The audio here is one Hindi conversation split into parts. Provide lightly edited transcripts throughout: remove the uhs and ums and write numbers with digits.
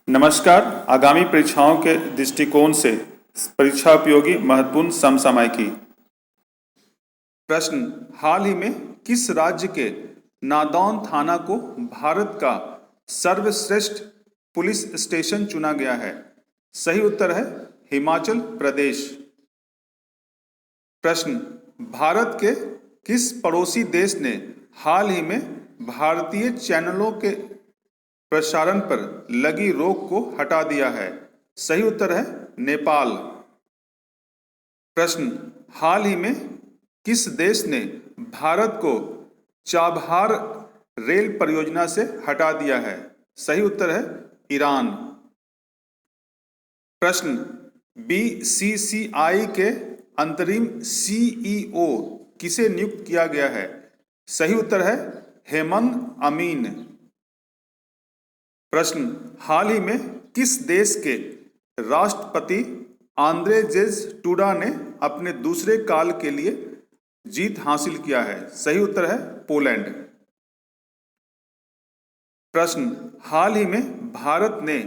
नमस्कार। आगामी परीक्षाओं के दृष्टिकोण से परीक्षा उपयोगी महत्वपूर्ण समसामयिकी। प्रश्न, हाल ही में किस राज्य के नादौन थाना को भारत का सर्वश्रेष्ठ पुलिस स्टेशन चुना गया है? सही उत्तर है हिमाचल प्रदेश। प्रश्न, भारत के किस पड़ोसी देश ने हाल ही में भारतीय चैनलों के प्रसारण पर लगी रोक को हटा दिया है? सही उत्तर है नेपाल। प्रश्न, हाल ही में किस देश ने भारत को चाबहार रेल परियोजना से हटा दिया है? सही उत्तर है ईरान। प्रश्न, बीसीसीआई के अंतरिम सीईओ किसे नियुक्त किया गया है? सही उत्तर है हेमंत अमीन। प्रश्न, हाल ही में किस देश के राष्ट्रपति आंद्रेजेज टूडा ने अपने दूसरे काल के लिए जीत हासिल किया है? सही उत्तर है पोलैंड। प्रश्न, हाल ही में भारत ने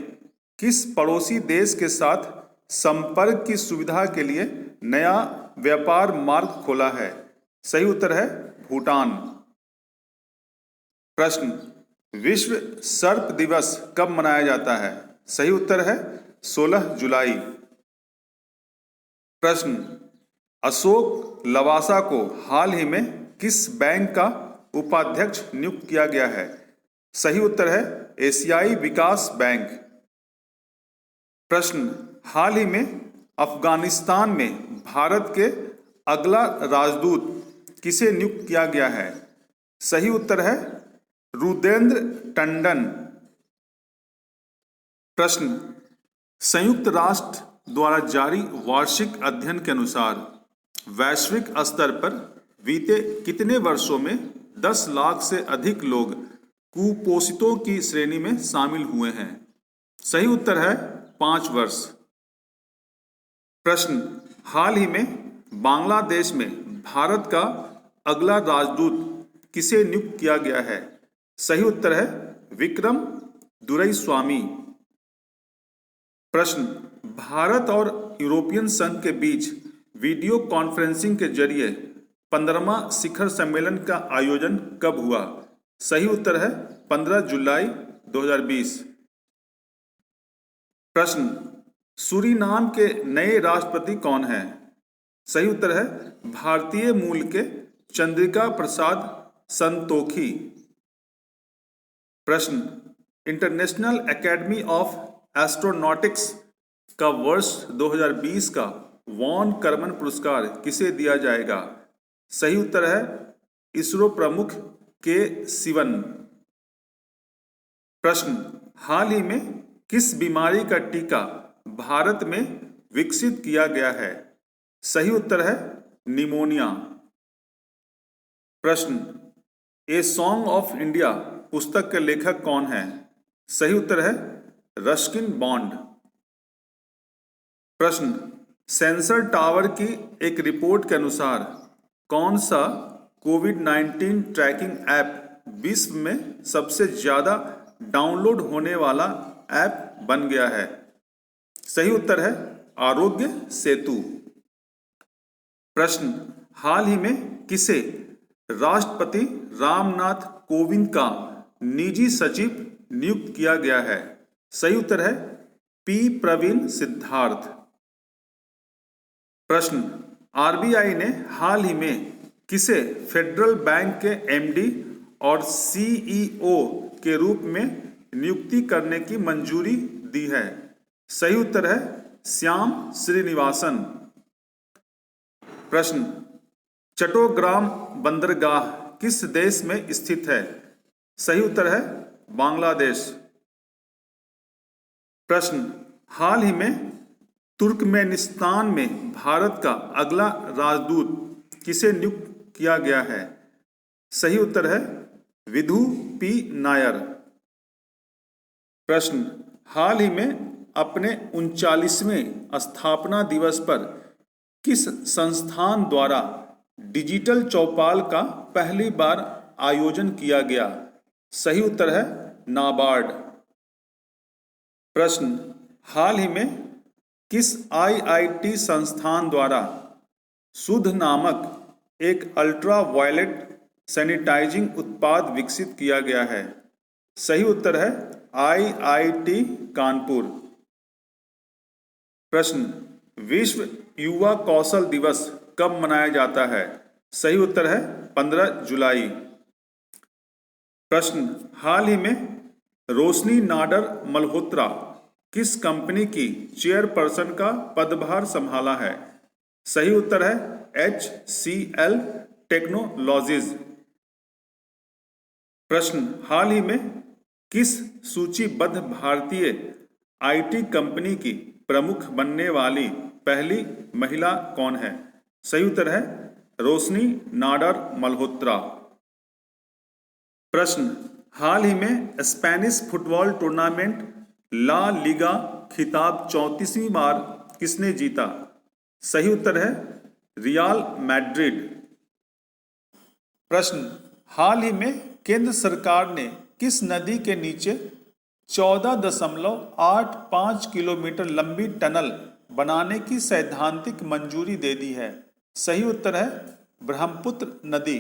किस पड़ोसी देश के साथ संपर्क की सुविधा के लिए नया व्यापार मार्ग खोला है? सही उत्तर है भूटान। प्रश्न, विश्व सर्प दिवस कब मनाया जाता है? सही उत्तर है 16 जुलाई। प्रश्न, अशोक लवासा को हाल ही में किस बैंक का उपाध्यक्ष नियुक्त किया गया है? सही उत्तर है एशियाई विकास बैंक। प्रश्न, हाल ही में अफगानिस्तान में भारत के अगला राजदूत किसे नियुक्त किया गया है? सही उत्तर है रुदेंद्र टंडन। प्रश्न, संयुक्त राष्ट्र द्वारा जारी वार्षिक अध्ययन के अनुसार वैश्विक स्तर पर बीते कितने वर्षों में 10 लाख से अधिक लोग कुपोषितों की श्रेणी में शामिल हुए हैं? सही उत्तर है 5 वर्ष। प्रश्न, हाल ही में बांग्लादेश में भारत का अगला राजदूत किसे नियुक्त किया गया है? सही उत्तर है विक्रम दुरईस्वामी। प्रश्न, भारत और यूरोपियन संघ के बीच वीडियो कॉन्फ्रेंसिंग के जरिए 15वां शिखर सम्मेलन का आयोजन कब हुआ? सही उत्तर है 15 जुलाई 2020। प्रश्न, सूरीनाम के नए राष्ट्रपति कौन हैं? सही उत्तर है भारतीय मूल के चंद्रिका प्रसाद संतोखी। प्रश्न, इंटरनेशनल एकेडमी ऑफ एस्ट्रोनॉटिक्स का वर्ष 2020 का वॉन करमन पुरस्कार किसे दिया जाएगा? सही उत्तर है इसरो प्रमुख के सिवन। प्रश्न, हाल ही में किस बीमारी का टीका भारत में विकसित किया गया है? सही उत्तर है निमोनिया। प्रश्न, ए सॉन्ग ऑफ इंडिया पुस्तक के लेखक कौन है? सही उत्तर है रस्किन बॉन्ड। प्रश्न, सेंसर टावर की एक रिपोर्ट के अनुसार कौन सा कोविड-19 ट्रैकिंग ऐप विश्व में सबसे ज्यादा डाउनलोड होने वाला ऐप बन गया है? सही उत्तर है आरोग्य सेतु। प्रश्न, हाल ही में किसे राष्ट्रपति रामनाथ कोविंद का निजी सचिव नियुक्त किया गया है? सही उत्तर है पी प्रवीण सिद्धार्थ। प्रश्न, आरबीआई ने हाल ही में किसे फेडरल बैंक के एमडी और सीईओ के रूप में नियुक्ति करने की मंजूरी दी है? सही उत्तर है श्याम श्रीनिवासन। प्रश्न, चट्टोग्राम बंदरगाह किस देश में स्थित है? सही उत्तर है बांग्लादेश। प्रश्न, हाल ही में तुर्कमेनिस्तान में भारत का अगला राजदूत किसे नियुक्त किया गया है? सही उत्तर है विधु पी नायर। प्रश्न, हाल ही में अपने 39वें स्थापना दिवस पर किस संस्थान द्वारा डिजिटल चौपाल का पहली बार आयोजन किया गया? सही उत्तर है नाबार्ड। प्रश्न, हाल ही में किस आईआईटी संस्थान द्वारा शुद्ध नामक एक अल्ट्रा वायलेट सैनिटाइजिंग उत्पाद विकसित किया गया है? सही उत्तर है आईआईटी कानपुर। प्रश्न, विश्व युवा कौशल दिवस कब मनाया जाता है? सही उत्तर है 15 जुलाई। प्रश्न, हाल ही में रोशनी नाडर मल्होत्रा किस कंपनी की चेयरपर्सन का पदभार संभाला है? सही उत्तर है HCL टेक्नोलॉजीज। प्रश्न, हाल ही में किस सूचीबद्ध भारतीय आईटी कंपनी की प्रमुख बनने वाली पहली महिला कौन है? सही उत्तर है रोशनी नाडर मल्होत्रा। प्रश्न, हाल ही में Spanish football tournament La Liga खिताब 34वीं बार किसने जीता? सही उत्तर है रियल मैड्रिड। प्रश्न, हाल ही में केंद्र सरकार ने किस नदी के नीचे 14.85 किलोमीटर लंबी टनल बनाने की सैद्धांतिक मंजूरी दे दी है? सही उत्तर है ब्रह्मपुत्र नदी।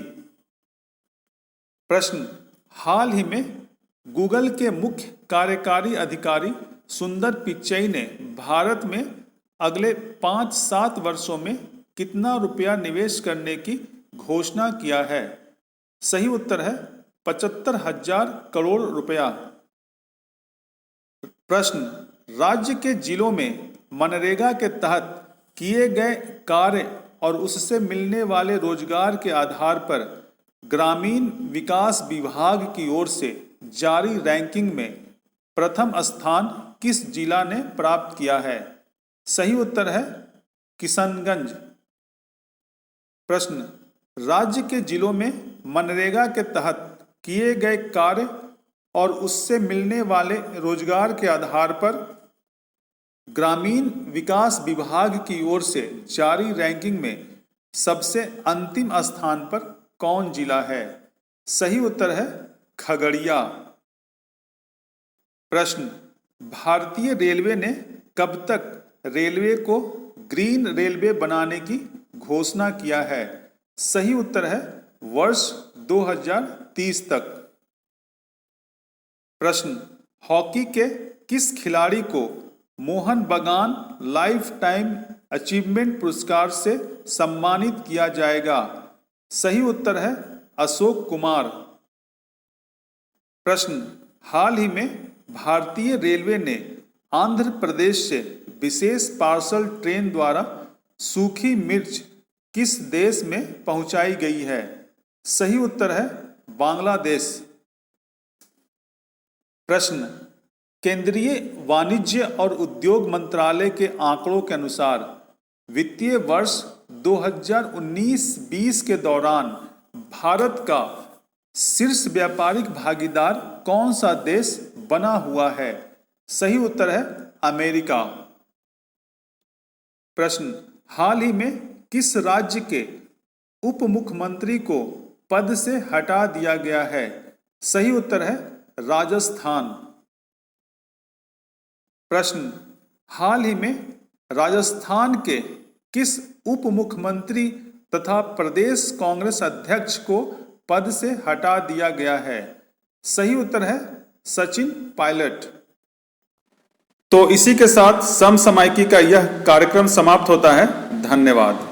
प्रश्न, हाल ही में गूगल के मुख्य कार्यकारी अधिकारी सुंदर पिचई ने भारत में अगले 5-7 वर्षों में कितना रुपया निवेश करने की घोषणा किया है? सही उत्तर है 75,000 करोड़ रुपया। प्रश्न, राज्य के जिलों में मनरेगा के तहत किए गए कार्य और उससे मिलने वाले रोजगार के आधार पर ग्रामीण विकास विभाग की ओर से जारी रैंकिंग में प्रथम स्थान किस जिला ने प्राप्त किया है? सही उत्तर है किशनगंज। प्रश्न, राज्य के जिलों में मनरेगा के तहत किए गए कार्य और उससे मिलने वाले रोजगार के आधार पर ग्रामीण विकास विभाग की ओर से जारी रैंकिंग में सबसे अंतिम स्थान पर कौन जिला है? सही उत्तर है खगड़िया। प्रश्न, भारतीय रेलवे ने कब तक रेलवे को ग्रीन रेलवे बनाने की घोषणा किया है? सही उत्तर है वर्ष 2030 तक। प्रश्न, हॉकी के किस खिलाड़ी को मोहन बगान लाइफ टाइम अचीवमेंट पुरस्कार से सम्मानित किया जाएगा? सही उत्तर है अशोक कुमार। प्रश्न, हाल ही में भारतीय रेलवे ने आंध्र प्रदेश से विशेष पार्सल ट्रेन द्वारा सूखी मिर्च किस देश में पहुंचाई गई है? सही उत्तर है बांग्लादेश। प्रश्न, केंद्रीय वाणिज्य और उद्योग मंत्रालय के आंकड़ों के अनुसार वित्तीय वर्ष 2019-20 के दौरान भारत का शीर्ष व्यापारिक भागीदार कौन सा देश बना हुआ है? सही उत्तर है अमेरिका। प्रश्न, हाल ही में किस राज्य के उप मुख्यमंत्री को पद से हटा दिया गया है? सही उत्तर है राजस्थान। प्रश्न, हाल ही में राजस्थान के किस उप मुख्यमंत्री तथा प्रदेश कांग्रेस अध्यक्ष को पद से हटा दिया गया है? सही उत्तर है सचिन पायलट। तो इसी के साथ समसामयिकी का यह कार्यक्रम समाप्त होता है। धन्यवाद।